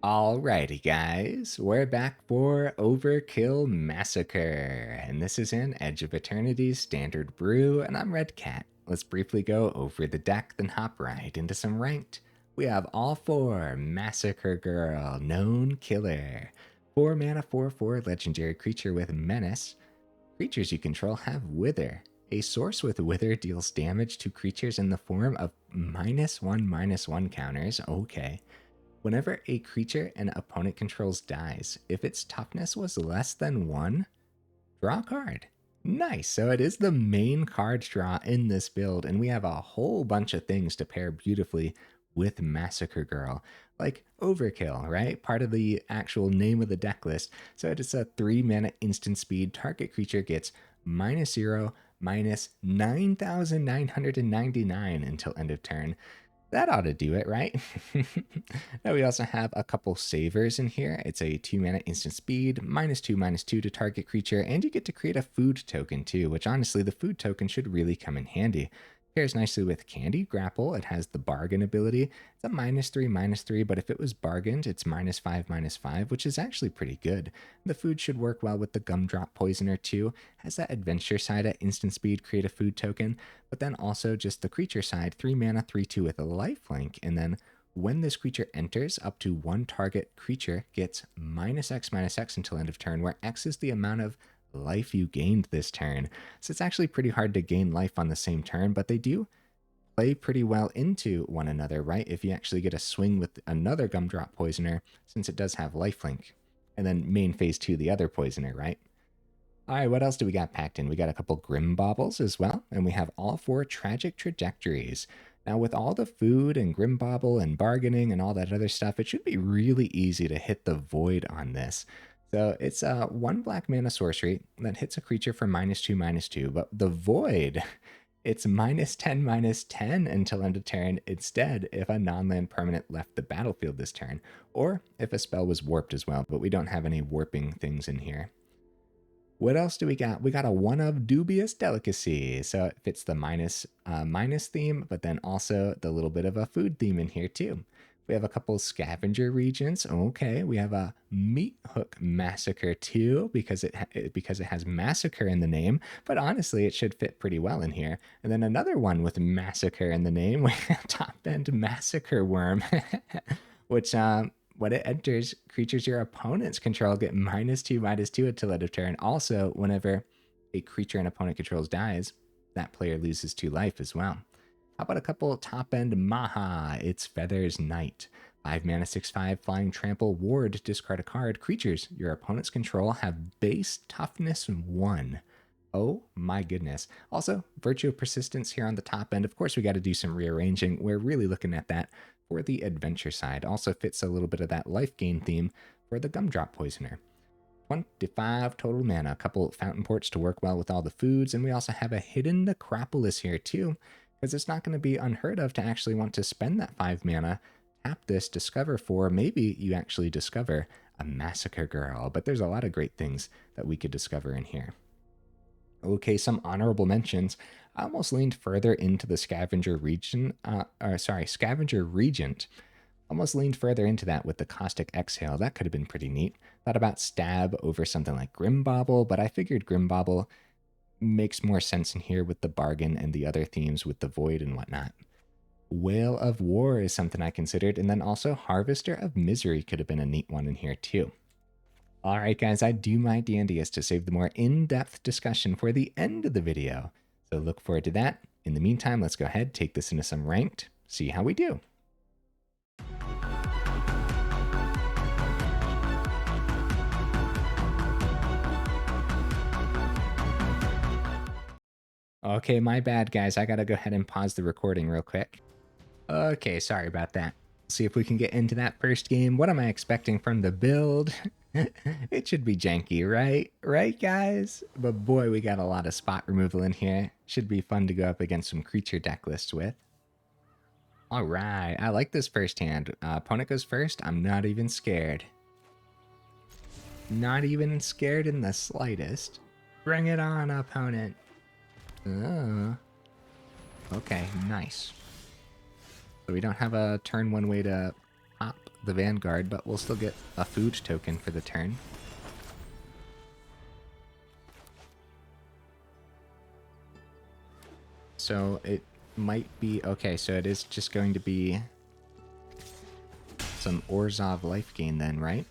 Alrighty guys, we're back for Overkill Massacre, and this is in Edge of Eternities Standard Brew, and I'm Red Cat. Let's briefly go over the deck, then hop right into some Ranked. We have all four Massacre Girl, Known Killer, 4 mana 4/4 legendary creature with Menace. Creatures you control have Wither. A source with Wither deals damage to creatures in the form of -1/-1 counters. Okay. Whenever a creature an opponent controls dies, if its toughness was less than 1, draw a card. Nice. So it is the main card draw in this build, and we have a whole bunch of things to pair beautifully with Massacre Girl, like Overkill, right? Part of the actual name of the deck list. So it is a 3 mana instant speed. Target creature gets -0, -9,999 until end of turn. That ought to do it, right? Now we also have a couple savors in here. It's a 2 mana instant speed, -2/-2 to target creature, and you get to create a food token too, which honestly, the food token should really come in handy. Pairs nicely with Candy Grapple. It has the bargain ability. It's a -3/-3, but if it was bargained, it's -5/-5, which is actually pretty good. The food should work well with the Gumdrop Poisoner too. Has that adventure side at instant speed, create a food token, but then also just the creature side, 3 mana, 3/2 with a lifelink, and then when this creature enters, up to one target creature gets -X/-X until end of turn, where X is the amount of life you gained this turn. So it's actually pretty hard to gain life on the same turn, but they do play pretty well into one another, right? If you actually get a swing with another Gumdrop Poisoner, since it does have lifelink, and then main phase 2, the other Poisoner, right? All right, what else do we got packed in? We got a couple Grim Baubles as well, and we have all four Tragic Trajectories. Now, with all the food and Grim Bauble and bargaining and all that other stuff, it should be really easy to hit the Void on this. So it's a 1 black mana sorcery that hits a creature for -2/-2, but the Void, it's -10/-10 until end of turn instead if a non-land permanent left the battlefield this turn, or if a spell was warped as well, but we don't have any warping things in here. What else do we got? We got a one of Dubious Delicacy. So it fits the minus theme, but then also the little bit of a food theme in here too. We have a couple Scavenger Regents. Okay, we have a Meathook Massacre II because it has Massacre in the name, but honestly, it should fit pretty well in here. And then another one with Massacre in the name, we have Top End Massacre Wurm, which when it enters, creatures your opponents control get -2/-2 until end of turn. Also, whenever a creature an opponent controls dies, that player loses 2 life as well. How about a couple top end Maha? It's Feather's Knight. 5 mana, 6/5, flying trample, ward, discard a card. Creatures your opponents control have base toughness 1. Oh my goodness. Also, Virtue of Persistence here on the top end. Of course, we got to do some rearranging. We're really looking at that for the adventure side. Also fits a little bit of that life gain theme for the Gumdrop Poisoner. 25 total mana, a couple Fountainports to work well with all the foods, and we also have a Hidden Necropolis here too, because it's not going to be unheard of to actually want to spend that 5 mana, tap this, discover 4, maybe you actually discover a Massacre Girl, but there's a lot of great things that we could discover in here. Okay, some honorable mentions. I almost leaned further into the Scavenger Regent. Scavenger Regent. Almost leaned further into that with the Caustic Exhale. That could have been pretty neat. Thought about Stab over something like Grim Bauble, but I figured Grim Bauble makes more sense in here with the bargain and the other themes with the Void and whatnot. Whale of War is something I considered, and then also Harvester of Misery could have been a neat one in here too. All right, guys, I do my D&Ds to save the more in-depth discussion for the end of the video. So look forward to that. In the meantime, let's go ahead, take this into some ranked, see how we do. Okay, my bad, guys. I gotta go ahead and pause the recording real quick. Okay, sorry about that. See if we can get into that first game. What am I expecting from the build? It should be janky, right? Right, guys? But boy, we got a lot of spot removal in here. Should be fun to go up against some creature deck lists with. All right, I like this first hand. Opponent goes first. I'm not even scared. Not even scared in the slightest. Bring it on, opponent. Okay, nice. So we don't have a turn 1 way to pop the Vanguard, but we'll still get a food token for the turn. So it might be... Okay, so it is just going to be some Orzhov life gain then, right?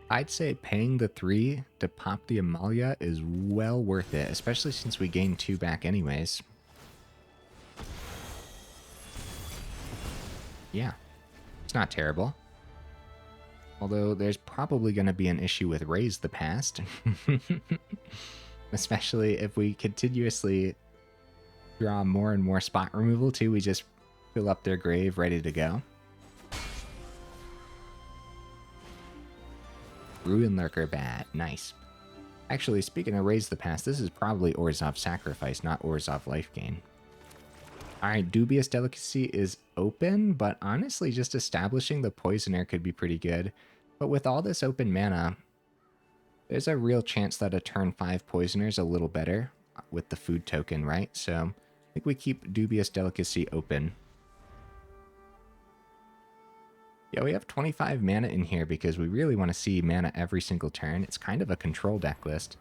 I'd say paying the 3 to pop the Amalia is well worth it, especially since we gain 2 back anyways. Yeah, it's not terrible. Although there's probably going to be an issue with Raise the Past. Especially if we continuously draw more and more spot removal too, we just fill up their grave ready to go. Ruin Lurker bad. Nice. Actually, speaking of Raise the Past, this is probably Orzhov Sacrifice, not Orzhov Life Gain. Alright, Dubious Delicacy is open, but honestly, just establishing the Poisoner could be pretty good. But with all this open mana, there's a real chance that a turn 5 Poisoner is a little better with the food token, right? So I think we keep Dubious Delicacy open. Yeah, we have 25 mana in here because we really want to see mana every single turn. It's kind of a control deck list.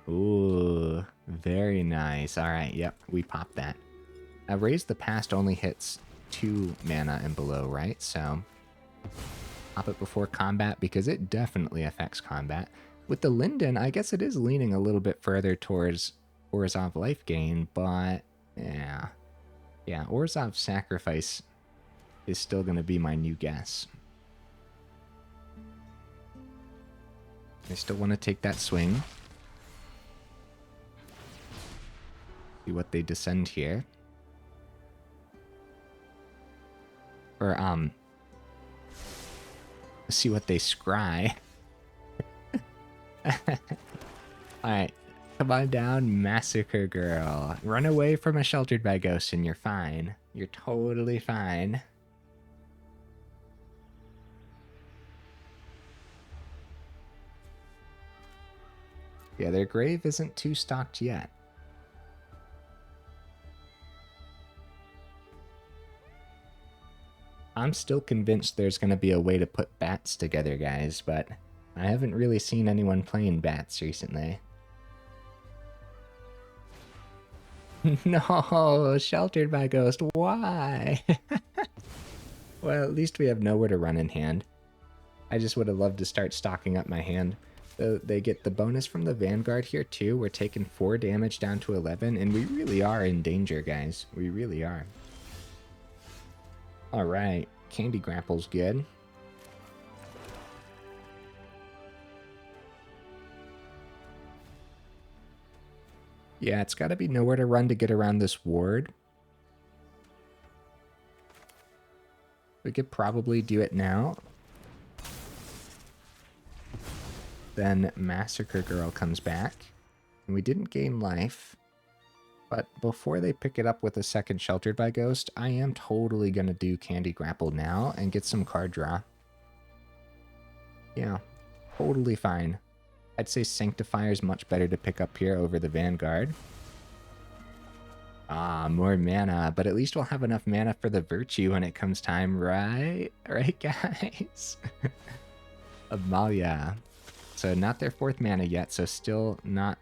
Ooh, very nice. All right, yep, we popped that. Raise the Past only hits 2 mana and below, right? So pop it before combat because it definitely affects combat. With the Linden, I guess it is leaning a little bit further towards Orzhov Life Gain, but yeah. Yeah, Orzhov Sacrifice is still going to be my new guess. I still want to take that swing. See what they descend here. Or, see what they scry. Alright, come on down, Massacre Girl. Run away from a Sheltered by Ghost and you're fine. You're totally fine. Yeah, their grave isn't too stocked yet. I'm still convinced there's going to be a way to put bats together, guys, but I haven't really seen anyone playing bats recently. No, Sheltered by Ghost, why? Well, at least we have nowhere to run in hand. I just would have loved to start stocking up my hand. They get the bonus from the Vanguard here too. We're taking 4 damage down to 11, and we really are in danger, guys. We really are. Alright, Candy Grapple's good. Yeah, it's got to be nowhere to run to get around this ward. We could probably do it now. Then Massacre Girl comes back. And we didn't gain life. But before they pick it up with a second Sheltered by Ghost, I am totally going to do Candy Grapple now and get some card draw. Yeah, totally fine. I'd say Sanctifier is much better to pick up here over the Vanguard. Ah, more mana, but at least we'll have enough mana for the Virtue when it comes time, right? Right, guys? Amalia. So not their 4th mana yet, so still not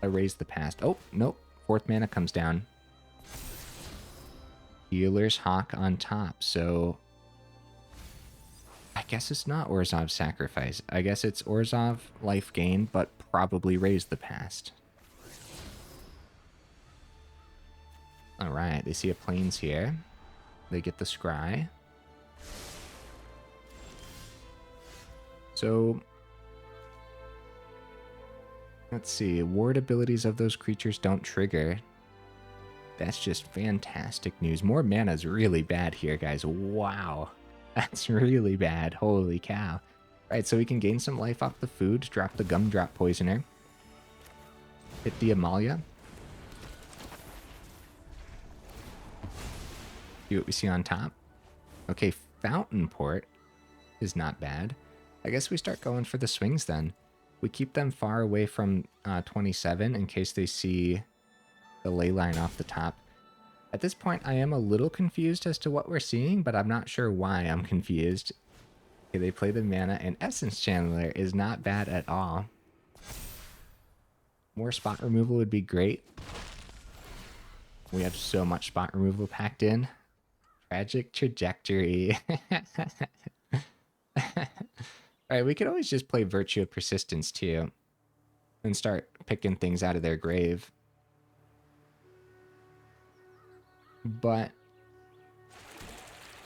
a Raise the Past. Oh, nope. 4th mana comes down. Healer's Hawk on top, so I guess it's not Orzhov Sacrifice. I guess it's Orzhov Life Gain, but probably Raise the Past. Alright, they see a Plains here. They get the Scry. So let's see, ward abilities of those creatures don't trigger. That's just fantastic news. More mana is really bad here, guys. Wow. That's really bad. Holy cow. Right, so we can gain some life off the food, drop the Gumdrop Poisoner, hit the Amalia. See what we see on top. Okay, Fountainport is not bad. I guess we start going for the swings then. We keep them far away from 27 in case they see the ley line off the top. At this point, I am a little confused as to what we're seeing, but I'm not sure why I'm confused. Okay, they play the mana, and Essence Channeler is not bad at all. More spot removal would be great. We have so much spot removal packed in. Tragic Trajectory. Alright, we could always just play Virtue of Persistence too. And start picking things out of their grave. But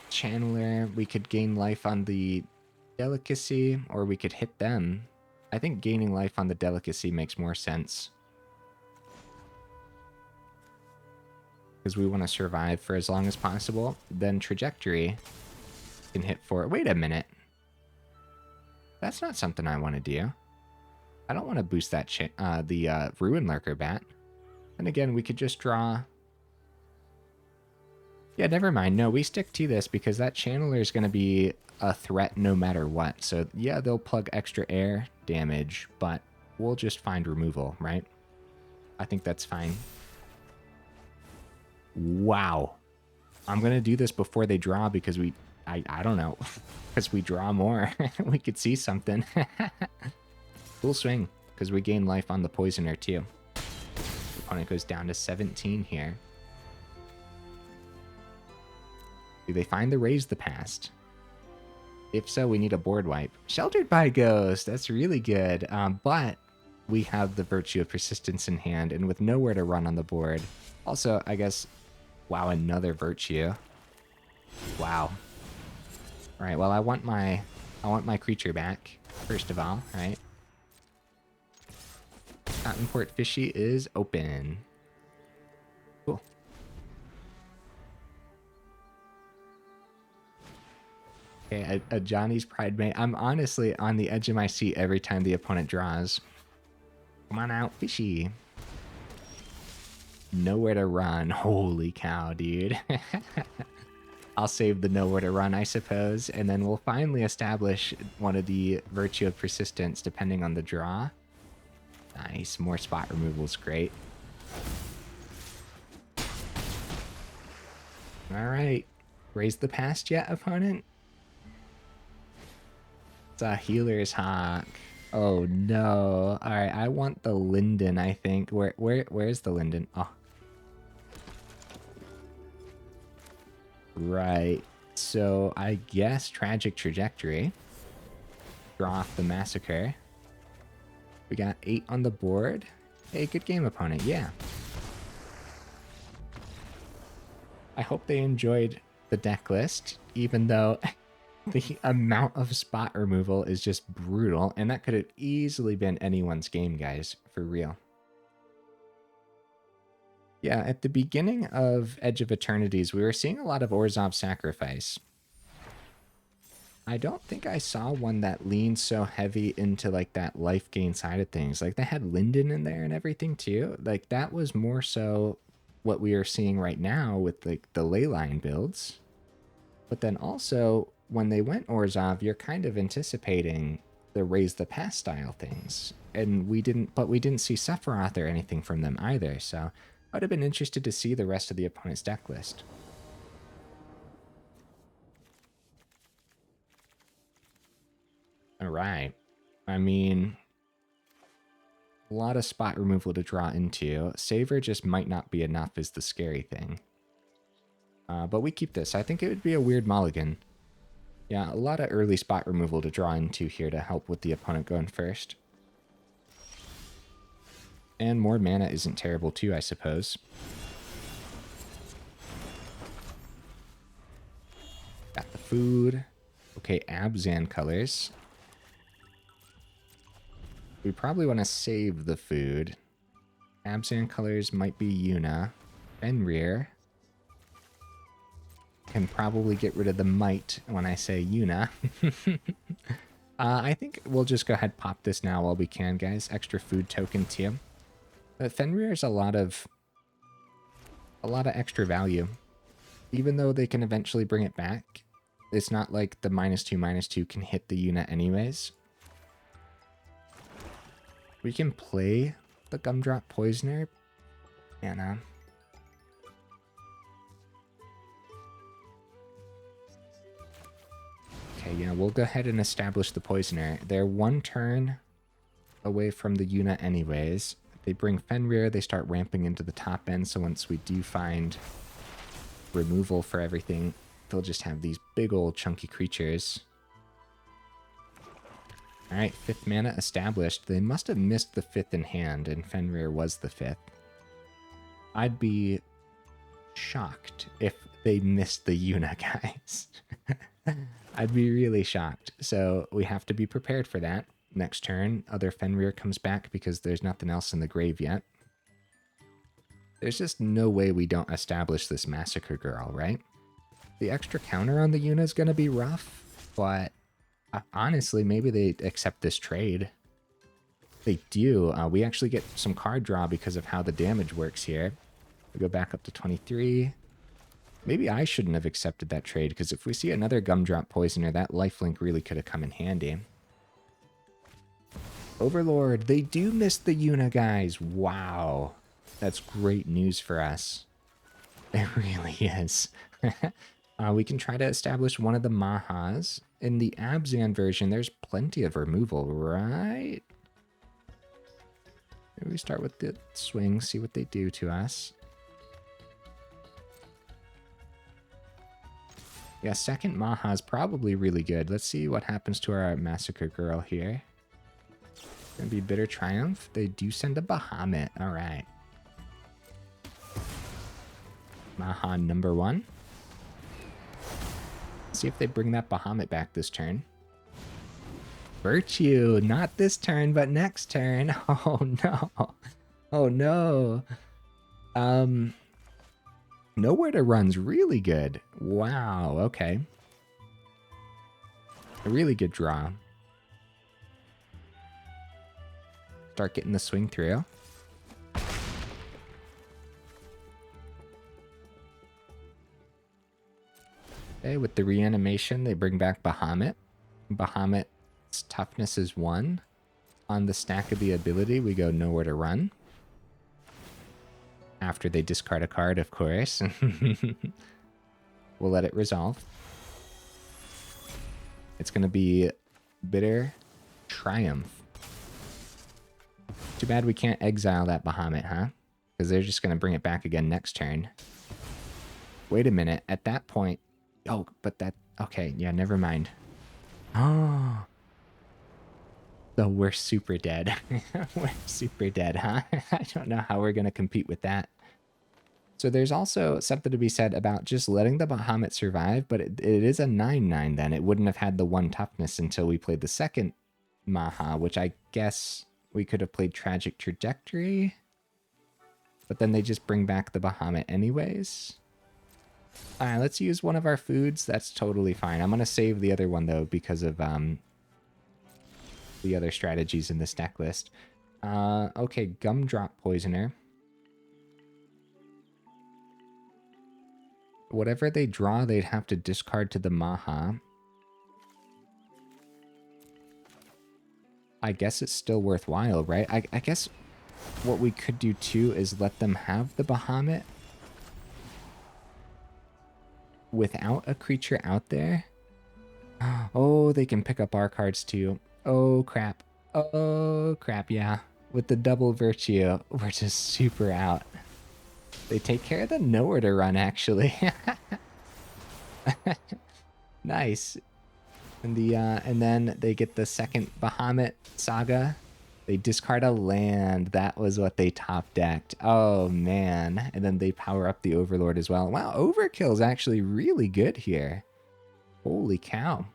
Channeler, we could gain life on the Delicacy, or we could hit them. I think gaining life on the Delicacy makes more sense. Because we want to survive for as long as possible. Then Trajectory can hit for... Wait a minute. That's not something I want to do. I don't want to boost that Ruin Lurker Bat. And again, we could just draw... Yeah, never mind. No, we stick to this because that Channeler is going to be a threat no matter what. So yeah, they'll plug extra air damage, but we'll just find removal, right? I think that's fine. Wow. I'm going to do this before they draw because I don't know. Because we draw more. We could see something. Full swing because we gain life on the Poisoner too. The opponent goes down to 17 here. Do they find the Raise the Past? If so, we need a board wipe. Sheltered by Ghost. That's really good. But we have the Virtue of Persistence in hand and with nowhere to run on the board. Also, I guess... Wow, another Virtue. Wow. All right, well, I want my creature back, first of all, right? Fountainport Fishy is open. Cool. Okay, a Johnny's Pride Mate. I'm honestly on the edge of my seat every time the opponent draws. Come on out, Fishy. Nowhere to run. Holy cow, dude. I'll save the nowhere to run, I suppose, and then we'll finally establish one of the Virtue of Persistence depending on the draw. Nice. More spot removal is great. All right. Raise the Past yet, opponent? It's a Healer's Hawk. Oh, no. All right, I want the Linden, I think. Where's the Linden? Oh. Right. So I guess Tragic Trajectory. Draw off the Massacre. We got 8 on the board. Hey, good game, opponent. Yeah. I hope they enjoyed the deck list, even though the amount of spot removal is just brutal, and that could have easily been anyone's game, guys, for real. Yeah, at the beginning of Edge of Eternities, we were seeing a lot of Orzhov Sacrifice. I don't think I saw one that leaned so heavy into like that life gain side of things. Like they had Linden in there and everything too. Like that was more so what we are seeing right now with like the Leyline builds. But then also when they went Orzhov, you're kind of anticipating the Raise the Past style things. And we didn't see Sephiroth or anything from them either. So I would have been interested to see the rest of the opponent's deck list. All right. I mean, a lot of spot removal to draw into. Savor just might not be enough is the scary thing. But we keep this. I think it would be a weird mulligan. Yeah, a lot of early spot removal to draw into here to help with the opponent going first. And more mana isn't terrible too, I suppose. Got the food. Okay, Abzan colors. We probably want to save the food. Abzan colors might be Yuna. Fenrir. Can probably get rid of the might when I say Yuna. I think we'll just go ahead and pop this now while we can, guys. Extra food token too. But Fenrir is a lot of extra value. Even though they can eventually bring it back, it's not like the -2/-2 can hit the Yuna anyways. We can play the Gumdrop Poisoner. And Okay, yeah, we'll go ahead and establish the Poisoner. They're one turn away from the Yuna anyways. They bring Fenrir, they start ramping into the top end, so once we do find removal for everything, they'll just have these big old chunky creatures. Alright, 5th mana established. They must have missed the 5th in hand, and Fenrir was the 5th. I'd be shocked if they missed the Yuna, guys. I'd be really shocked. So we have to be prepared for that. Next turn, other Fenrir comes back because there's nothing else in the grave yet. There's just no way we don't establish this Massacre Girl, right? The extra counter on the Yuna is going to be rough, but honestly, maybe they accept this trade. They do. We actually get some card draw because of how the damage works here. We go back up to 23. Maybe I shouldn't have accepted that trade, because if we see another Gumdrop Poisoner, that lifelink really could have come in handy. Overlord, they do miss the Yuna, guys. Wow. That's great news for us. It really is. We can try to establish one of the Mahas. In the Abzan version, there's plenty of removal, right? Maybe we start with the swing, see what they do to us. Yeah, second Maha is probably really good. Let's see what happens to our Massacre Girl here. Gonna be Bitter Triumph. They do send a Bahamut. Alright. Maha number 1. See if they bring that Bahamut back this turn. Virtue! Not this turn, but next turn. Oh no. Oh no. Nowhere to Run's really good. Wow, okay. A really good draw. Start getting the swing through. Okay, with the reanimation, they bring back Bahamut. Bahamut's toughness is 1. On the stack of the ability, we go Nowhere to Run. After they discard a card, of course. We'll let it resolve. It's going to be Bitter Triumph. Too bad we can't exile that Bahamut, huh? Because they're just going to bring it back again next turn. Wait a minute. At that point... Oh, but that... Okay, yeah, never mind. Oh. So we're super dead. We're super dead, huh? I don't know how we're going to compete with that. So there's also something to be said about just letting the Bahamut survive, but it is a 9/9 then. It wouldn't have had the 1 toughness until we played the second Maha, which I guess we could have played Tragic Trajectory. But then they just bring back the Bahamut anyways. Alright, let's use one of our foods. That's totally fine. I'm going to save the other one, though, because of the other strategies in this deck list. Okay, Gumdrop Poisoner. Whatever they draw, they'd have to discard to the Maha. I guess it's still worthwhile, right? I guess what we could do, too, is let them have the Bahamut without a creature out there. Oh, they can pick up our cards, too. Oh, crap. Oh, crap, yeah. With the double Virtue, we're just super out. They take care of the Nowhere to Run, actually. Nice. And then they get the second Bahamut Saga. They discard a land. That was what they top decked. Oh, man. And then they power up the Overlord as well. Wow, Overkill is actually really good here. Holy cow.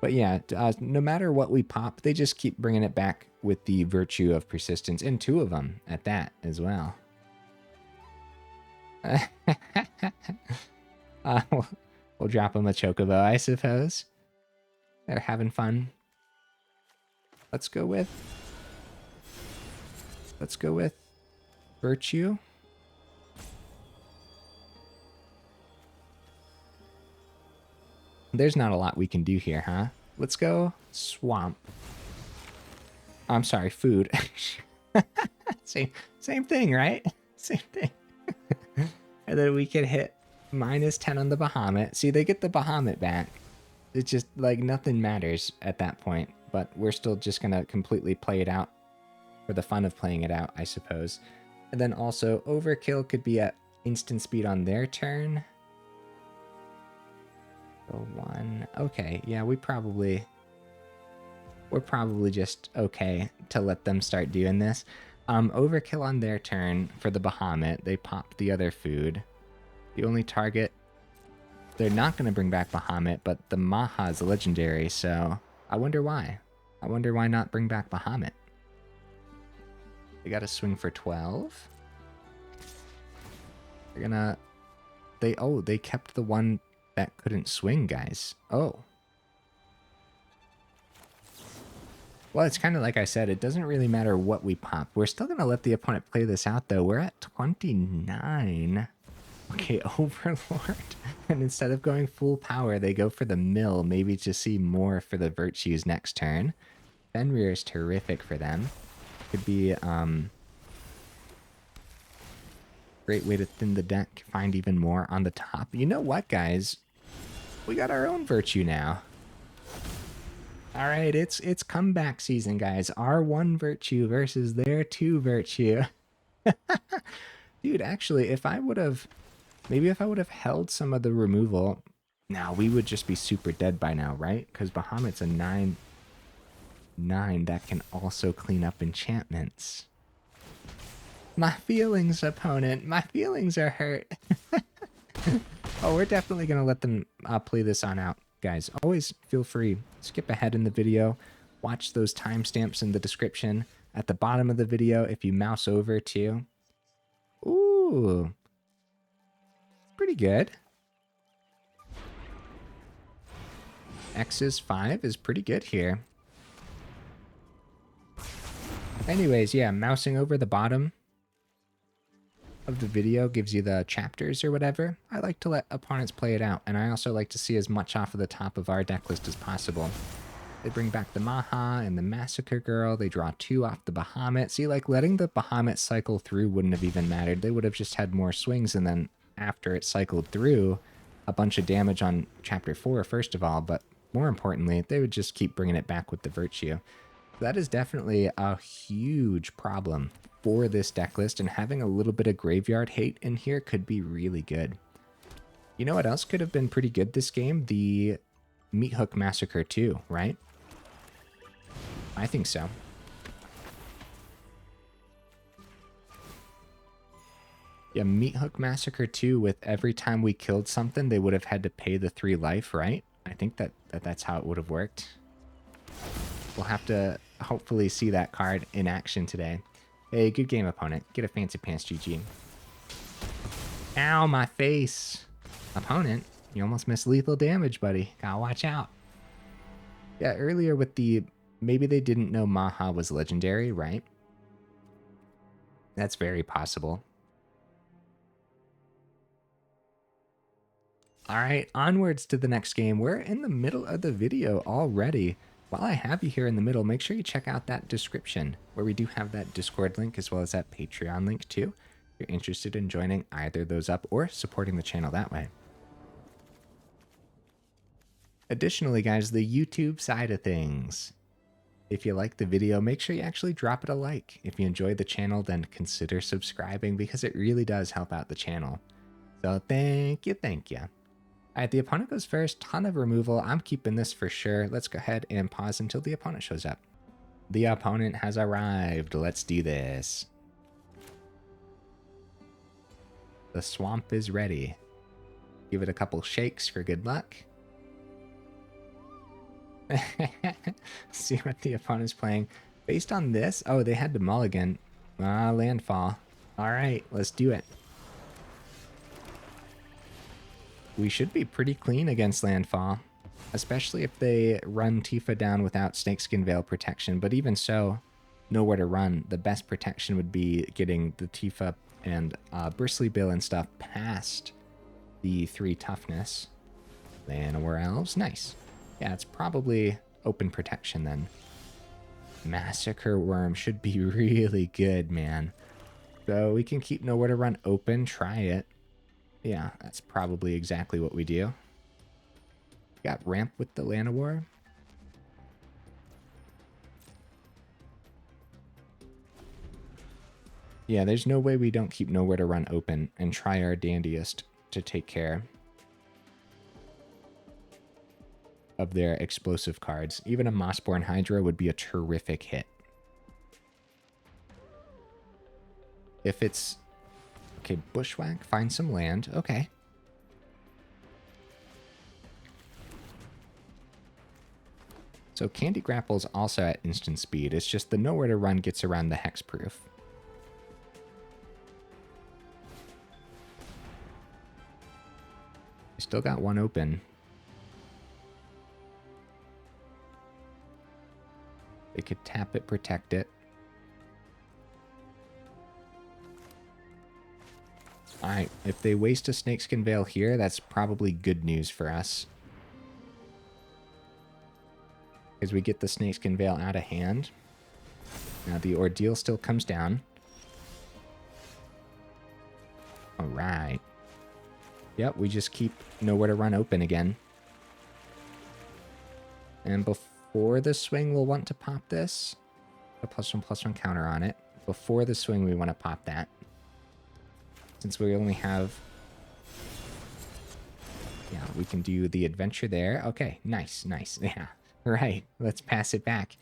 But yeah, no matter what we pop, they just keep bringing it back with the Virtue of Persistence, and 2 of them at that as well. We'll drop them a Chocobo, I suppose. They're having fun. Let's go with Virtue. There's not a lot we can do here, huh? Let's go Swamp. I'm sorry, Food. Same thing, right? Same thing. And then we can hit -10 on the Bahamut. See, they get the Bahamut back. It's just like nothing matters at that point, but we're still just gonna completely play it out for the fun of playing it out, I suppose. And then also Overkill could be at instant speed on their turn. So one, okay, yeah, we're probably just okay to let them start doing this. Overkill on their turn for the Bahamut, they pop the other food. The only target, they're not going to bring back Bahamut, but the Maha is a legendary, so I wonder why. I wonder why not bring back Bahamut. They got to swing for 12. They're gonna, they kept the one that couldn't swing, guys. Oh. Well, it's kind of like I said, it doesn't really matter what we pop. We're still going to let the opponent play this out, though. We're at 29. Okay, Overlord. And instead of going full power, they go for the mill, maybe to see more for the virtues next turn. Fenrir is terrific for them. Could be great way to thin the deck, find even more on the top. You know what, guys? We got our own virtue now. All right, it's comeback season, guys. Our one virtue versus their two virtue. Dude, actually, if I would have held some of the removal, now we would just be super dead by now, right? Because Bahamut's a 9/9 that can also clean up enchantments. My feelings, opponent. My feelings are hurt. Oh, we're definitely gonna let them play this on out. Guys, always feel free, skip ahead in the video, watch those timestamps in the description at the bottom of the video if you mouse over to. Ooh, pretty good. X's 5 is pretty good here. Anyways, yeah, mousing over the bottom of the video gives you the chapters or whatever. I like to let opponents play it out, and I also like to see as much off of the top of our deck list as possible. They bring back the Maha and the Massacre Girl. They draw 2 off the Bahamut. See, like, letting the Bahamut cycle through wouldn't have even mattered. They would have just had more swings, and then after it cycled through, a bunch of damage on Chapter 4, first of all, but more importantly, they would just keep bringing it back with the Virtue. That is definitely a huge problem for this deck list, and having a little bit of graveyard hate in here could be really good. You know what else could have been pretty good this game? The Meathook Massacre II, right? I think so. Yeah, Meathook Massacre II, with every time we killed something, they would have had to pay the 3 life, right? I think that's how it would have worked. We'll have to hopefully see that card in action today. Hey, good game, opponent. Get a fancy pants, GG. Ow, my face. Opponent, you almost missed lethal damage, buddy. Gotta watch out. Yeah, earlier with the... Maybe they didn't know Maha was legendary, right? That's very possible. All right, onwards to the next game. We're in the middle of the video already. While I have you here in the middle, make sure you check out that description where we do have that Discord link as well as that Patreon link too. If you're interested in joining either of those up or supporting the channel that way. Additionally, guys, the YouTube side of things. If you like the video, make sure you actually drop it a like. If you enjoyed the channel, then consider subscribing because it really does help out the channel. So thank you, thank you. All right, the opponent goes first. Ton of removal. I'm keeping this for sure. Let's go ahead and pause until the opponent shows up. The opponent has arrived. Let's do this. The swamp is ready. Give it a couple shakes for good luck. See what the opponent's playing. Based on this, oh, they had to mulligan. Landfall. All right, let's do it. We should be pretty clean against landfall, especially if they run Tifa down without Snakeskin Veil protection. But even so, nowhere to run. The best protection would be getting the Tifa and Bristly Bill and stuff past the 3 toughness. Llanowar Elves, nice. Yeah, it's probably open protection then. Massacre Wurm should be really good, man. So we can keep nowhere to run open, try it. Yeah, that's probably exactly what we do. Got ramp with the Llanowar. Yeah, there's no way we don't keep Nowhere to Run open and try our dandiest to take care of their explosive cards. Even a Mossborn Hydra would be a terrific hit. If it's... Okay, Bushwhack, find some land. Okay. So Candy Grapple is also at instant speed. It's just the Nowhere to Run gets around the hexproof. We still got one open. They could tap it, protect it. Alright, if they waste a Snakeskin Veil here, that's probably good news for us. Because we get the Snakeskin Veil out of hand. Now the Ordeal still comes down. Alright. Yep, we just keep Nowhere to Run open again. And before the swing, we'll want to pop this. A +1/+1 counter on it. Before the swing, we want to pop that. Since we only have... Yeah, we can do the adventure there. Okay, nice, nice. Yeah, right. Let's pass it back.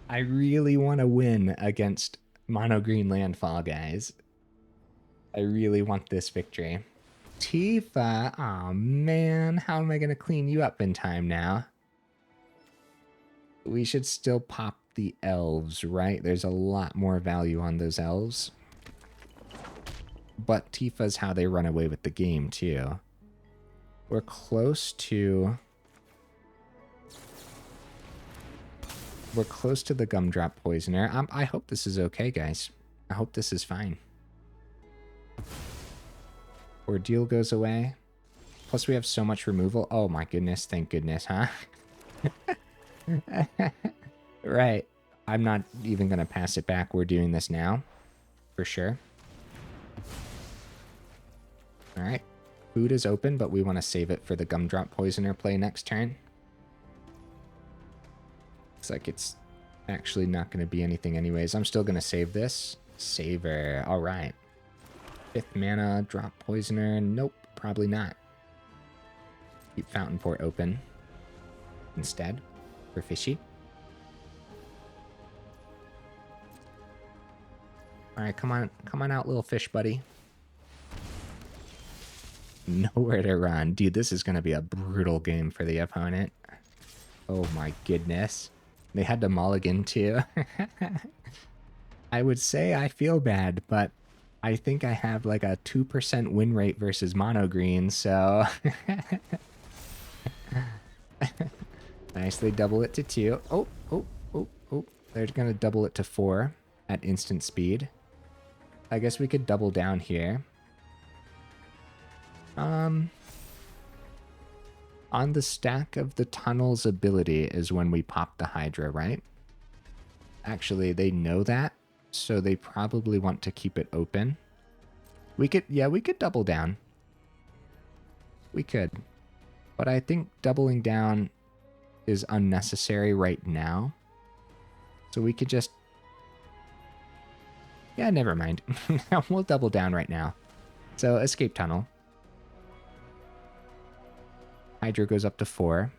I really want to win against mono green landfall, guys. I really want this victory. Tifa, oh man, how am I going to clean you up in time now? We should still pop the elves, right? There's a lot more value on those elves. But Tifa's how they run away with the game, too. We're close to... We're close to the Gumdrop Poisoner. I hope this is okay, guys. I hope this is fine. Ordeal goes away. Plus we have so much removal. Oh my goodness, thank goodness, huh? Right. I'm not even going to pass it back. We're doing this now. For sure. Alright. Food is open, but we want to save it for the Gumdrop Poisoner play next turn. Looks like it's actually not going to be anything anyways. I'm still going to save this. Savor. Alright. 5th mana, drop Poisoner. Nope, probably not. Keep Fountainport open instead for Fishy. Alright, come on out, little fish buddy. Nowhere to Run. Dude, this is going to be a brutal game for the opponent. Oh my goodness. They had to mulligan too. I would say I feel bad, but I think I have like a 2% win rate versus mono green, so... Nice, they double it to 2. Oh. They're going to double it to 4 at instant speed. I guess we could double down here. On the stack of the Tunnel's ability is when we pop the Hydra, right? Actually, they know that, so they probably want to keep it open. We could double down. We could. But I think doubling down is unnecessary right now. So we could just... Yeah, never mind. We'll double down right now. So, Escape Tunnel. Hydra goes up to 4.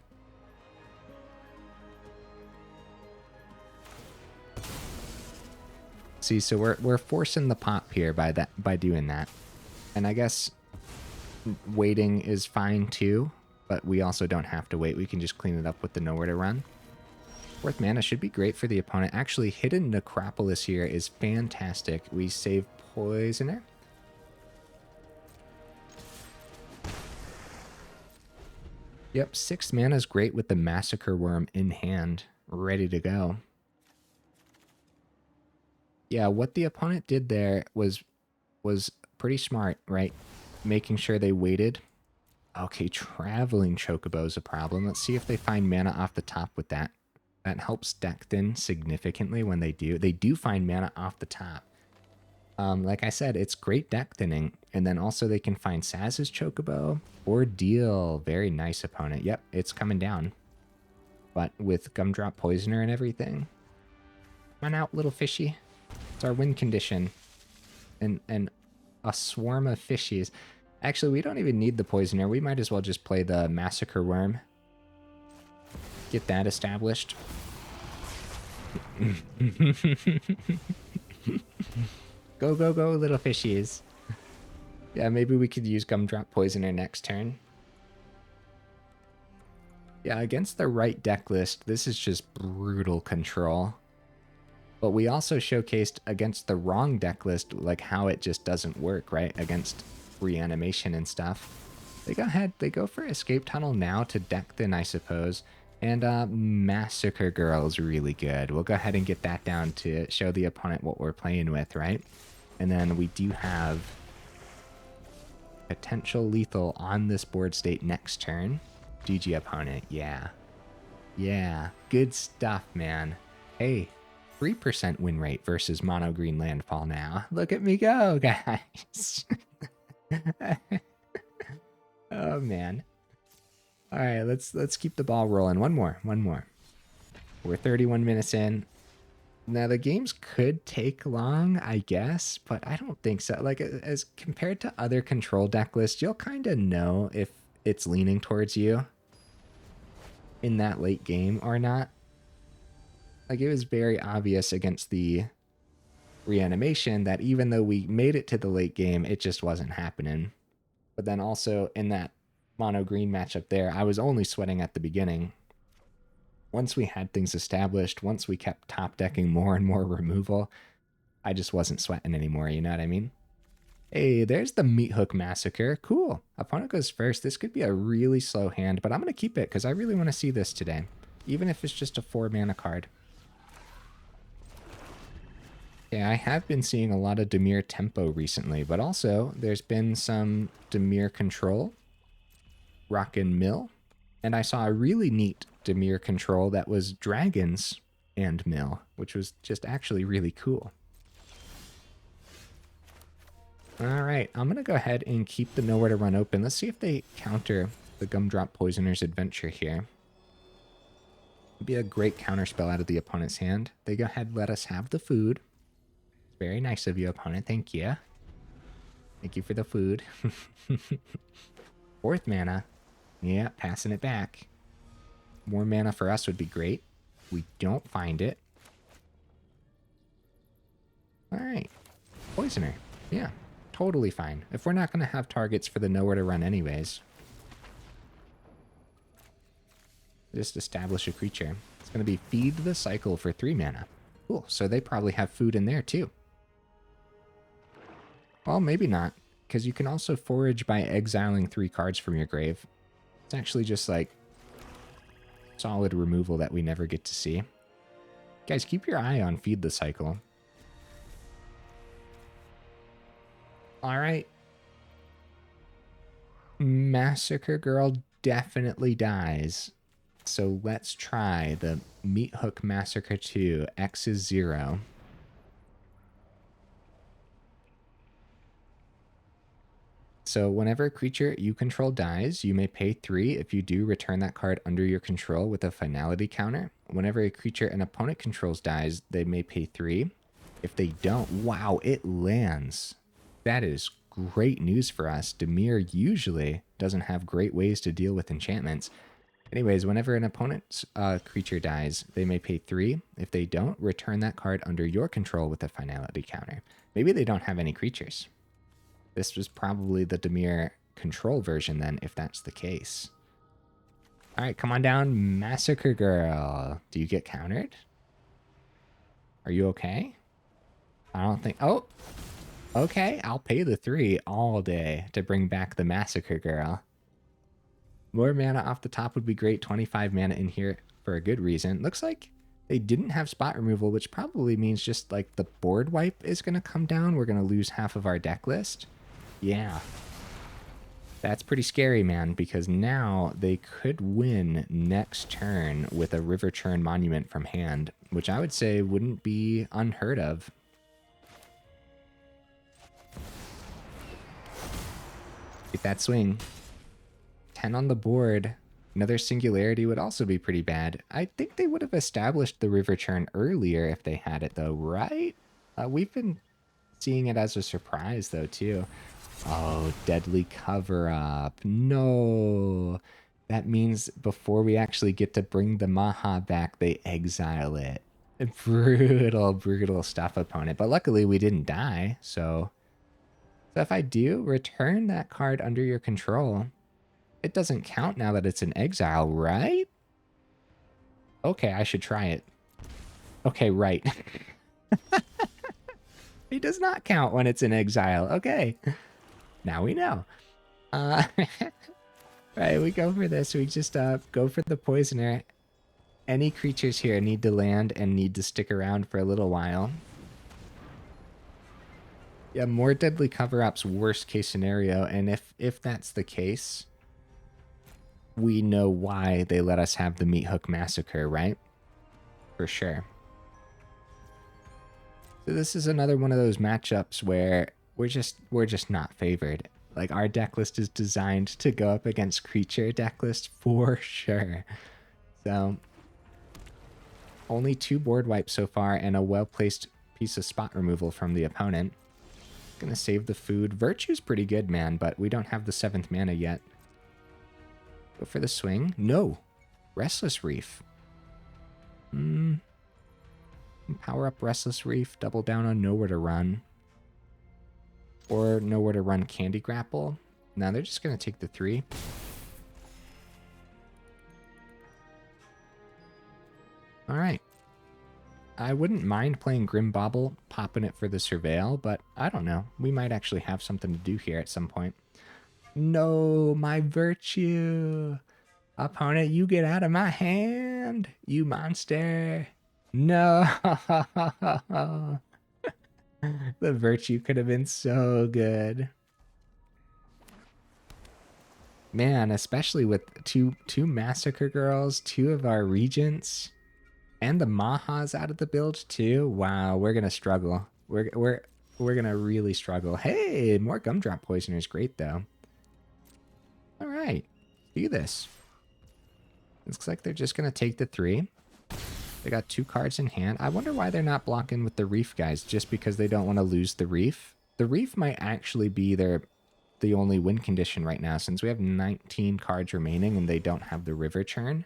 See, so we're forcing the pop here by doing that. And I guess waiting is fine too, but we also don't have to wait. We can just clean it up with the Nowhere to Run. 4th mana should be great for the opponent. Actually, Hidden Necropolis here is fantastic. We save Poisoner. Yep, 6th mana is great with the Massacre Wurm in hand, ready to go. Yeah, what the opponent did there was pretty smart, right? Making sure they waited. Okay, Traveling Chocobo is a problem. Let's see if they find mana off the top with that. That helps deck thin significantly when they do. They do find mana off the top. Like I said, it's great deck thinning. And then also they can find Saz's Chocobo or Deal. Very nice opponent. Yep, it's coming down. But with Gumdrop Poisoner and everything. Come on out, little fishy. It's our win condition. And a swarm of fishies. Actually, we don't even need the Poisoner. We might as well just play the Massacre Wurm. Get that established. Go, go, go, little fishies. Yeah, maybe we could use Gumdrop Poisoner next turn. Yeah, against the right deck list, this is just brutal control. But we also showcased against the wrong deck list, like how it just doesn't work, right? Against reanimation and stuff. They go ahead, they go for Escape Tunnel now to deck thin, I suppose. And Massacre Girl is really good. We'll go ahead and get that down to show the opponent what we're playing with, right? And then we do have potential lethal on this board state next turn. GG opponent, yeah. Yeah, good stuff, man. Hey, 3% win rate versus mono green landfall now. Look at me go, guys. Oh, man. All right, let's keep the ball rolling. One more. We're 31 minutes in. Now, the games could take long, I guess, but I don't think so. Like, as compared to other control deck lists, you'll kind of know if it's leaning towards you in that late game or not. Like, it was very obvious against the reanimation that even though we made it to the late game, it just wasn't happening. But then also in that mono green matchup there, I was only sweating at the beginning. Once we had things established, once we kept top decking more and more removal, I just wasn't sweating anymore, you know what I mean? Hey, there's the Meathook Massacre. Cool. Opponent goes first. This could be a really slow hand, but I'm going to keep it because I really want to see this today, even if it's just a 4-mana card. Yeah, I have been seeing a lot of Dimir tempo recently, but also there's been some Dimir control, Rockin' Mill, and I saw a really neat Dimir control that was dragons and mill, which was just actually really cool. All right, I'm going to go ahead and keep the Nowhere to Run open. Let's see if they counter the Gumdrop Poisoner's adventure here. It'd be a great counterspell out of the opponent's hand. They go ahead and let us have the food. It's very nice of you, opponent. Thank you. Thank you for the food. 4th mana. Yeah, passing it back. More mana for us would be great. We don't find it. All right. Poisoner. Yeah, totally fine. If we're not going to have targets for the Nowhere to Run anyways. Just establish a creature. It's going to be Feed the Cycle for 3 mana. Cool, so they probably have food in there too. Well, maybe not, because you can also forage by exiling 3 cards from your grave. It's actually just like solid removal that we never get to see. Guys, keep your eye on Feed the Cycle. All right. Massacre Girl definitely dies. So let's try the Meathook Massacre II. X is 0. So whenever a creature you control dies, you may pay 3. If you do, return that card under your control with a finality counter. Whenever a creature an opponent controls dies, they may pay 3. If they don't, wow, it lands. That is great news for us. Dimir usually doesn't have great ways to deal with enchantments. Anyways, whenever an opponent's creature dies, they may pay 3. If they don't, return that card under your control with a finality counter. Maybe they don't have any creatures. This was probably the Dimir control version then, if that's the case. All right, come on down, Massacre Girl. Do you get countered? Are you okay? I don't think... Oh! Okay, I'll pay the 3 all day to bring back the Massacre Girl. More mana off the top would be great. 25 mana in here for a good reason. Looks like they didn't have spot removal, which probably means just like the board wipe is going to come down. We're going to lose half of our deck list. Yeah. That's pretty scary, man, because now they could win next turn with a River Churn Monument from hand, which I would say wouldn't be unheard of. Get that swing. 10 on the board. Another singularity would also be pretty bad. I think they would have established the river churn earlier if they had it, though, right? We've been seeing it as a surprise, though, too. Oh, deadly cover-up. No. That means before we actually get to bring the Maha back, they exile it. Brutal, brutal stuff, opponent. But luckily, we didn't die, so if I do, return that card under your control. It doesn't count now that it's in exile, right? Okay, I should try it. Okay, right. It does not count when it's in exile. Okay. Now we know. Right, we go for this. We just go for the Poisoner. Any creatures here need to land and need to stick around for a little while. Yeah, more deadly cover-ups, worst case scenario. And if that's the case, we know why they let us have the Meathook Massacre, right? For sure. So this is another one of those matchups where we're just not favored. Like, our deck list is designed to go up against creature deck list for sure. So only 2 board wipes so far and a well-placed piece of spot removal from the opponent. Gonna save the food. Virtue's pretty good, man, but we don't have the 7th mana yet. Go for the swing. No. Restless Reef. Power up Restless Reef. Double down on Nowhere to Run. Or Nowhere to Run Candy Grapple. Now they're just gonna take the 3. Alright. I wouldn't mind playing Grim Bauble, popping it for the Surveil, but I don't know. We might actually have something to do here at some point. No, my Virtue. Opponent, you get out of my hand, you monster. No. The Virtue could have been so good. Man, especially with two Massacre Girls, 2 of our Regents. And the Maha's out of the build too. Wow, we're gonna struggle. We're gonna really struggle. Hey, more Gumdrop Poisoner is great though. All right, do this. Looks like they're just gonna take the 3. They got 2 cards in hand. I wonder why they're not blocking with the Reef, guys. Just because they don't want to lose the Reef. The Reef might actually be the only win condition right now, since we have 19 cards remaining and they don't have the River Churn.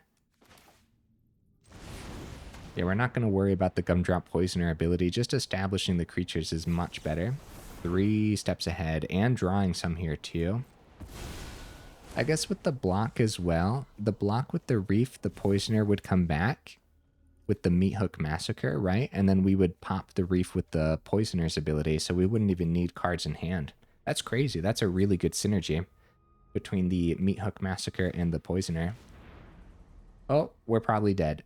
Yeah, we're not going to worry about the Gumdrop Poisoner ability. Just establishing the creatures is much better. 3 steps ahead, and drawing some here too. I guess with the block as well, the block with the Reef, the Poisoner would come back with the Meathook Massacre, right? And then we would pop the Reef with the Poisoner's ability, so we wouldn't even need cards in hand. That's crazy. That's a really good synergy between the Meathook Massacre and the Poisoner. Oh, we're probably dead.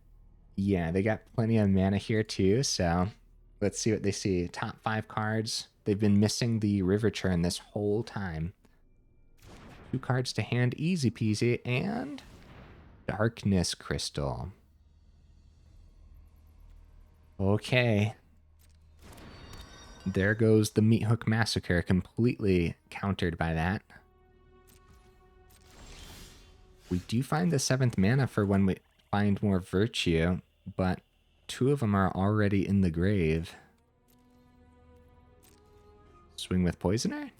Yeah, they got plenty of mana here too, so let's see what they see. Top 5 cards. They've been missing the River Churn this whole time. 2 cards to hand, easy peasy, and Darkness Crystal. Okay. There goes the Meathook Massacre, completely countered by that. We do find the 7th mana for when we find more Virtue, but 2 of them are already in the grave. Swing with Poisoner?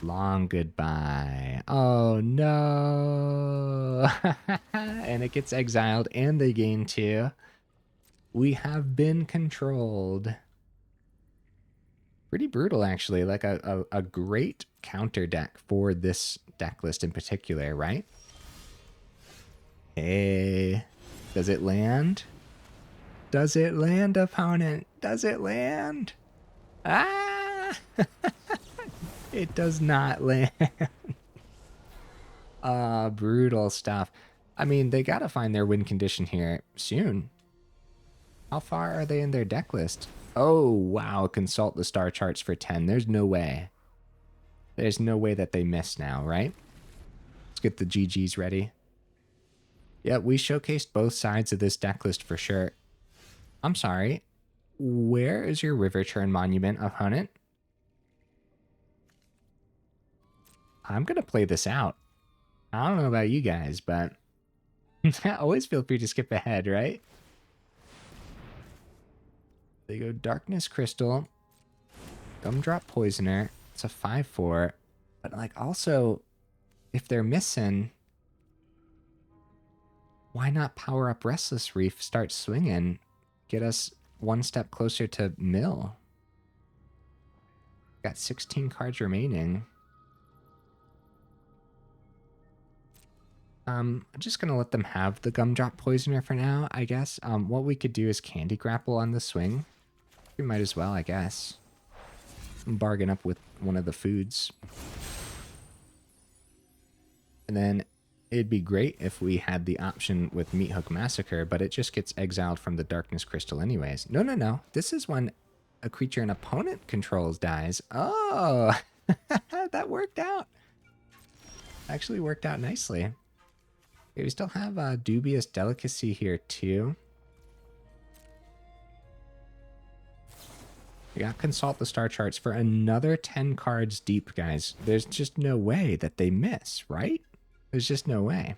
Long goodbye. Oh no! And it gets exiled and they gain 2. We have been controlled. Pretty brutal, actually. Like a great counter deck for this deck list in particular, right? Hey, does it land? Does it land, opponent? Does it land? Ah! It does not land. Brutal stuff. I mean, they gotta find their win condition here soon. How far are they in their deck list? Oh, wow. Consult the star charts for 10. There's no way. There's no way that they miss now, right? Let's get the GGs ready. Yeah, we showcased both sides of this deck list for sure. I'm sorry. Where is your River Churn Monument, opponent? I'm going to play this out. I don't know about you guys, but always feel free to skip ahead, right? They go Darkness Crystal, Gumdrop Poisoner. It's a 5/4. But like also, if they're missing, why not power up Restless Reef, start swinging, get us one step closer to mill? Got 16 cards remaining. I'm just going to let them have the Gumdrop Poisoner for now, I guess. What we could do is Candy Grapple on the swing. We might as well, I guess. Bargain up with one of the foods. And then it'd be great if we had the option with Meathook Massacre, but it just gets exiled from the Darkness Crystal anyways. No, no, no. This is when a creature an opponent controls dies. Oh, that worked out. Actually worked out nicely. Okay, we still have Dubious Delicacy here too. We got Consult the Star Charts for another 10 cards deep, guys. There's just no way that they miss, right? There's just no way.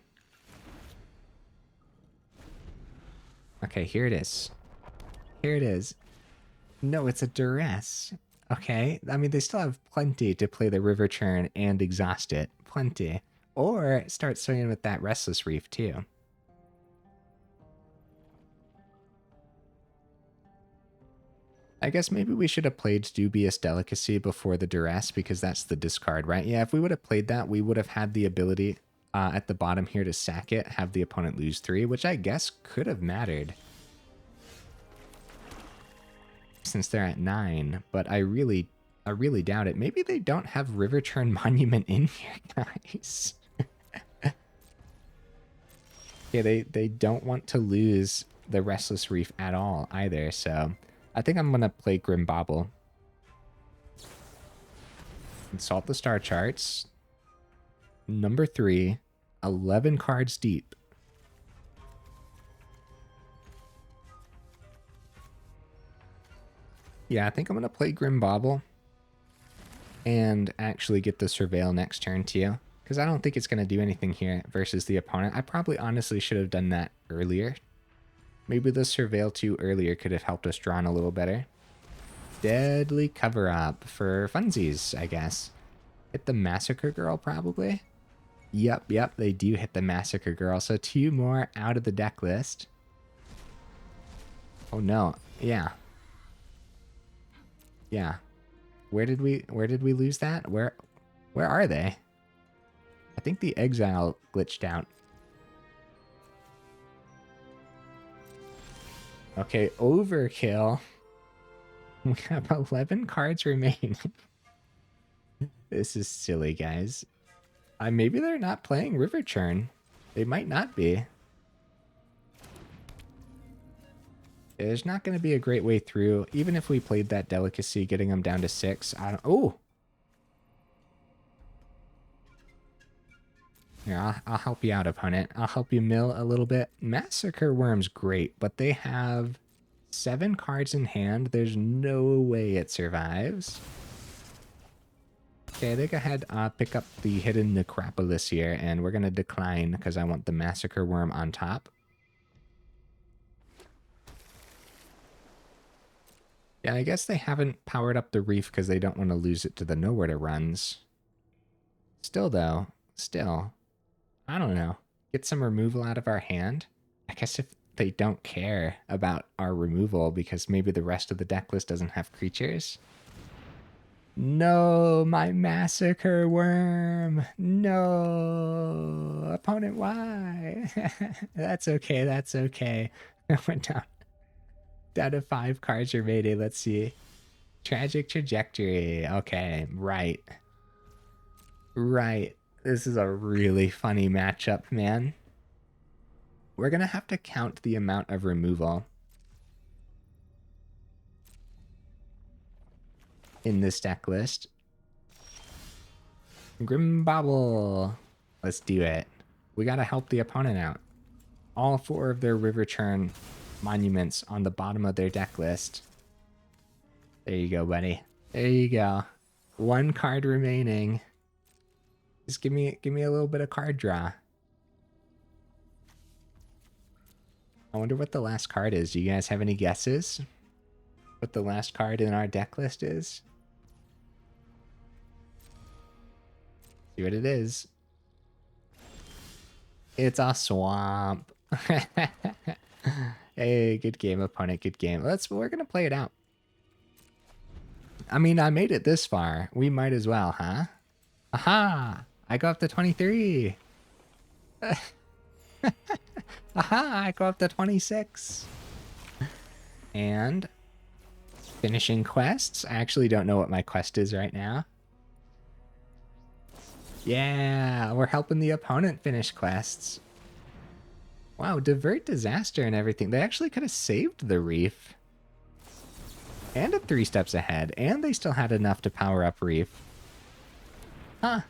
Okay, here it is. Here it is. No, it's a Duress. Okay, I mean, they still have plenty to play the River Churn and exhaust it. Plenty. Or start swinging with that Restless Reef, too. I guess maybe we should have played Dubious Delicacy before the Duress, because that's the discard, right? Yeah, if we would have played that, we would have had the ability at the bottom here to sack it, have the opponent lose 3, which I guess could have mattered, since they're at 9, but I really doubt it. Maybe they don't have River Churn Monument in here, guys. Yeah, they don't want to lose the Restless Reef at all either, so I think I'm going to play Grim Bauble. Consult the Star Charts. Number 3, 11 cards deep. Yeah, I think I'm going to play Grim Bauble and actually get the Surveil next turn too, because I don't think it's going to do anything here versus the opponent. I probably honestly should have done that earlier. Maybe the Surveil 2 earlier could have helped us draw in a little better. Deadly Cover-Up for funsies, I guess. Hit the Massacre Girl, probably. Yep, they do hit the Massacre Girl. So 2 more out of the deck list. Oh no, yeah. Yeah. Where did we lose that? Where are they? I think the exile glitched out. Okay, Overkill. We have 11 cards remaining. This is silly, guys. Maybe they're not playing River Churn. They might not be. There's not going to be a great way through. Even if we played that Delicacy, getting them down to 6. I don't... Oh! Here, I'll help you out, opponent. I'll help you mill a little bit. Massacre Wurm's great, but they have 7 cards in hand. There's no way it survives. Okay, they go ahead, pick up the Hidden Necropolis here, and we're going to decline because I want the Massacre Wurm on top. Yeah, I guess they haven't powered up the Reef because they don't want to lose it to the Nowhere to Runs. Still, though, I don't know. Get some removal out of our hand. I guess if they don't care about our removal because maybe the rest of the deck list doesn't have creatures. No, my Massacre Wurm. No, opponent, why? That's okay, that's okay. I went down to 5 cards remaining. Let's see. Tragic Trajectory. Okay, right. This is a really funny matchup, man. We're going to have to count the amount of removal in this deck list. Grim Bauble. Let's do it. We got to help the opponent out. All 4 of their River Churn monuments on the bottom of their deck list. There you go, buddy. There you go. 1 card remaining. Just give me a little bit of card draw. I wonder what the last card is. Do you guys have any guesses? What the last card in our deck list is? See what it is. It's a swamp. Hey, good game, opponent. Good game. We're gonna play it out. I mean, I made it this far. We might as well, huh? Aha! I go up to 23. Aha! I go up to 26. And finishing quests. I actually don't know what my quest is right now. Yeah, we're helping the opponent finish quests. Wow, divert disaster and everything. They actually could have saved the reef. And at 3 steps ahead, and they still had enough to power up reef. Huh.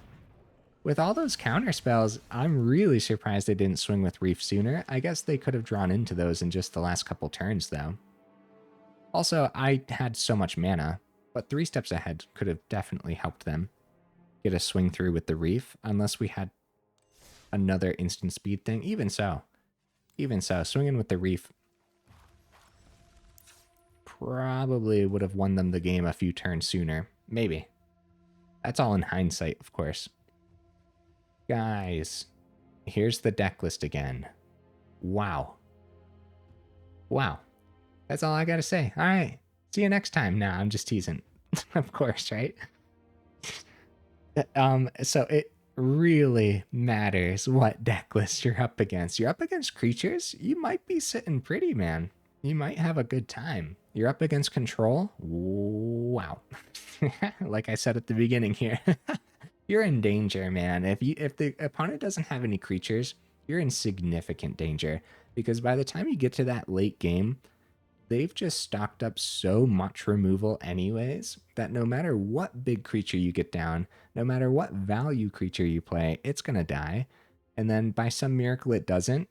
With all those counter spells, I'm really surprised they didn't swing with reef sooner. I guess they could have drawn into those in just the last couple turns, though. Also, I had so much mana, but 3 steps ahead could have definitely helped them get a swing through with the reef, unless we had another instant speed thing. Even so, swinging with the reef probably would have won them the game a few turns sooner. Maybe. That's all in hindsight, of course. Guys, here's the deck list again. Wow. Wow. That's all I gotta say. All right. See you next time. Nah, I'm just teasing. Of course, right? So it really matters what deck list you're up against. You're up against creatures, you might be sitting pretty, man. You might have a good time. You're up against control. Wow. Like I said at the beginning here, you're in danger, man. If the opponent doesn't have any creatures, you're in significant danger, because by the time you get to that late game, they've just stocked up so much removal anyways that no matter what big creature you get down, no matter what value creature you play, it's going to die. And then by some miracle it doesn't,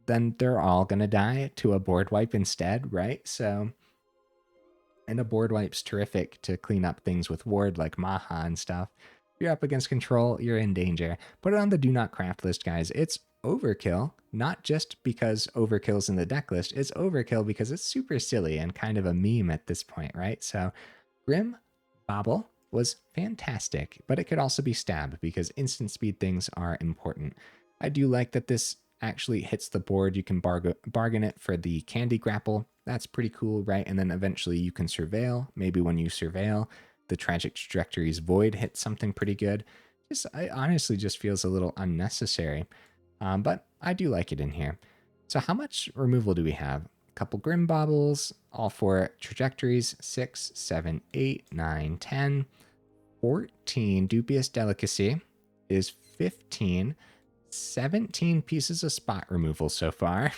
then they're all going to die to a board wipe instead, right? So, and a board wipe's terrific to clean up things with ward like Maha and stuff. If you're up against control, you're in danger. Put it on the do not craft list, guys. It's overkill, not just because overkill's in the deck list. It's overkill because it's super silly and kind of a meme at this point, right? So Grim Bauble was fantastic, but it could also be stab because instant speed things are important. I do like that this actually hits the board. You can bargain it for the Candy Grapple. That's pretty cool, right? And then eventually you can surveil. Maybe when you surveil, the Tragic Trajectories Void hits something pretty good. It honestly just feels a little unnecessary. But I do like it in here. So how much removal do we have? A couple Grim Baubles, all 4 trajectories, 6, 7, 8, 9, 10, 14. Dubious Delicacy is 15. 17 pieces of spot removal so far.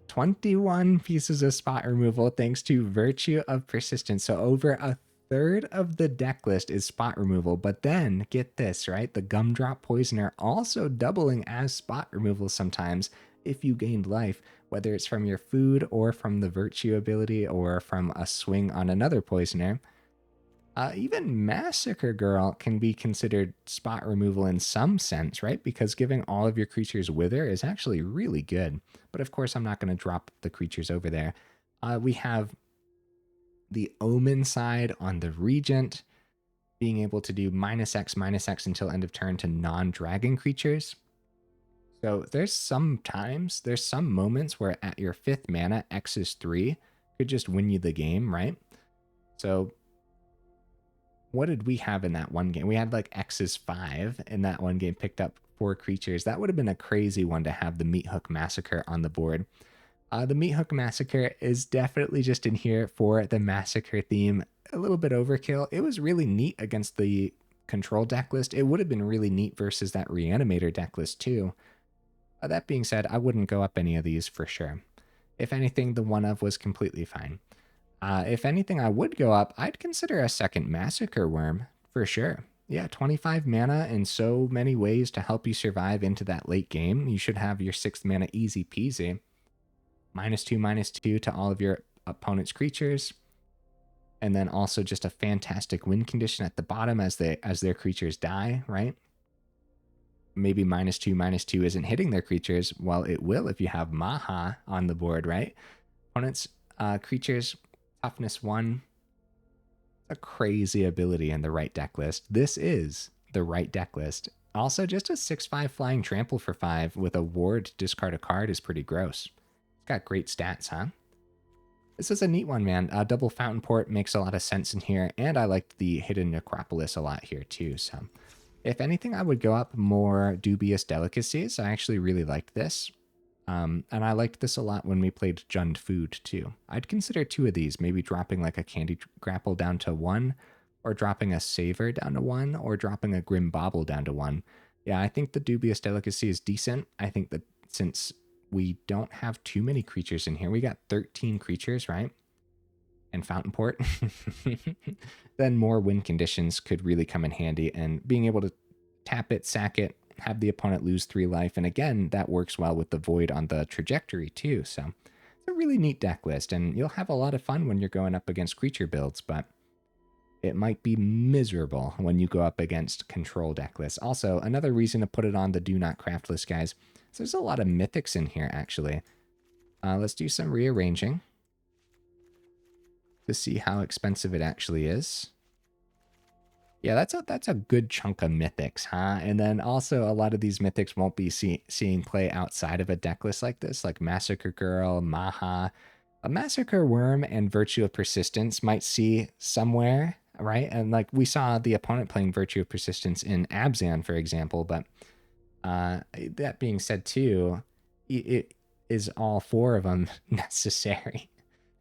21 pieces of spot removal thanks to Virtue of Persistence. So over a third of the deck list is spot removal, but then get this, right? The Gumdrop Poisoner also doubling as spot removal sometimes if you gained life, whether it's from your food or from the Virtue ability or from a swing on another Poisoner. Even Massacre Girl can be considered spot removal in some sense, right? Because giving all of your creatures Wither is actually really good. But of course, I'm not going to drop the creatures over there. We have the Omen side on the Regent, being able to do -X until end of turn to non-dragon creatures. So there's some moments where at your 5th mana, X is 3 could just win you the game, right? So what did we have in that one game? We had like X is 5 in that one game, picked up 4 creatures. That would have been a crazy one to have the Meathook Massacre on the board. The Meathook Massacre is definitely just in here for the Massacre theme. A little bit overkill. It was really neat against the control deck list. It would have been really neat versus that Reanimator deck list too. That being said, I wouldn't go up any of these for sure. If anything, the one of was completely fine. If anything, I would go up. I'd consider a second Massacre Wurm for sure. Yeah, 25 mana in so many ways to help you survive into that late game. You should have your 6th mana easy peasy. -2/-2 to all of your opponent's creatures. And then also just a fantastic win condition at the bottom as their creatures die, right? Maybe -2/-2 isn't hitting their creatures. Well, it will if you have Maha on the board, right? Opponent's creatures, toughness 1. A crazy ability in the right deck list. This is the right deck list. Also, just a 6/5 flying trample for 5 with a ward discard a card is pretty gross. It's got great stats, huh? This is a neat one, man. Double Fountainport makes a lot of sense in here, and I liked the Hidden Necropolis a lot here too. So, if anything, I would go up more Dubious Delicacies. I actually really liked this. And I liked this a lot when we played Jund Food too. I'd consider 2 of these, maybe dropping like a Candy Grapple down to 1, or dropping a Savor down to 1, or dropping a Grim Bauble down to 1. Yeah, I think the Dubious Delicacy is decent. I think that since we don't have too many creatures in here, we got 13 creatures, right? And Fountainport, then more win conditions could really come in handy, and being able to tap it, sack it, have the opponent lose 3 life, and again, that works well with the Void on the trajectory too, so it's a really neat deck list, and you'll have a lot of fun when you're going up against creature builds, but it might be miserable when you go up against control deck lists. Also, another reason to put it on the Do Not Craft list, guys, is there's a lot of mythics in here, actually. Let's do some rearranging to see how expensive it actually is. Yeah, that's a good chunk of mythics, huh? And then also a lot of these mythics won't be seeing play outside of a deck list like this, like Massacre Girl, Maha. A Massacre Wurm and Virtue of Persistence might see somewhere, right? And like we saw the opponent playing Virtue of Persistence in Abzan, for example, but that being said too, it is all 4 of them necessary?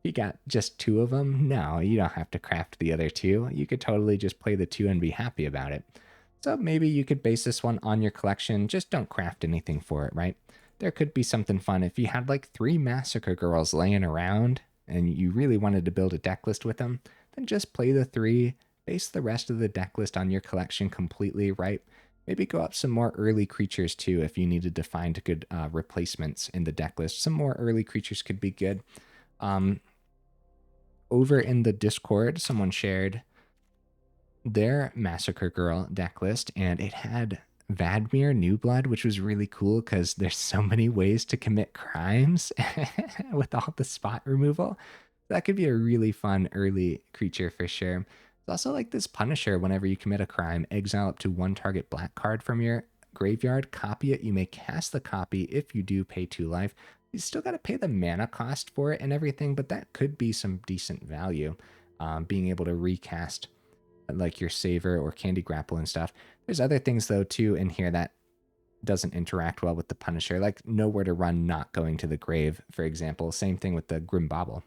You got just 2 of them? No, you don't have to craft the other 2. You could totally just play the 2 and be happy about it. So maybe you could base this one on your collection. Just don't craft anything for it, right? There could be something fun if you had like 3 Massacre Girls laying around and you really wanted to build a deck list with them, then just play the 3, base the rest of the deck list on your collection completely, right? Maybe go up some more early creatures too if you needed to find good replacements in the deck list. Some more early creatures could be good. Over in the Discord, someone shared their Massacre Girl deck list, and it had Vadmir New Blood, which was really cool because there's so many ways to commit crimes with all the spot removal. That could be a really fun early creature for sure. It's also like this Punisher. Whenever you commit a crime, exile up to 1 target black card from your graveyard, copy it. You may cast the copy. If you do, pay 2 life. You still got to pay the mana cost for it and everything, but that could be some decent value. Being able to recast like your Savor or Candy Grapple and stuff. There's other things though too in here that doesn't interact well with the Punisher, like Nowhere to Run not going to the grave, for example. Same thing with the Grim Bauble.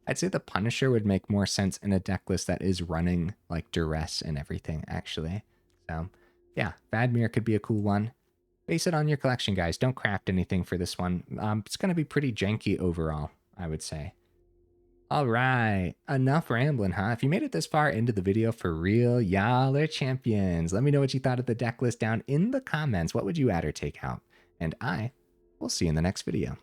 I'd say the Punisher would make more sense in a deck list that is running like Duress and everything, actually. So yeah, Vadmir could be a cool one. Base it on your collection, guys. Don't craft anything for this one. It's going to be pretty janky overall, I would say. All right, enough rambling, huh? If you made it this far into the video for real, y'all are champions. Let me know what you thought of the deck list down in the comments. What would you add or take out? And I will see you in the next video.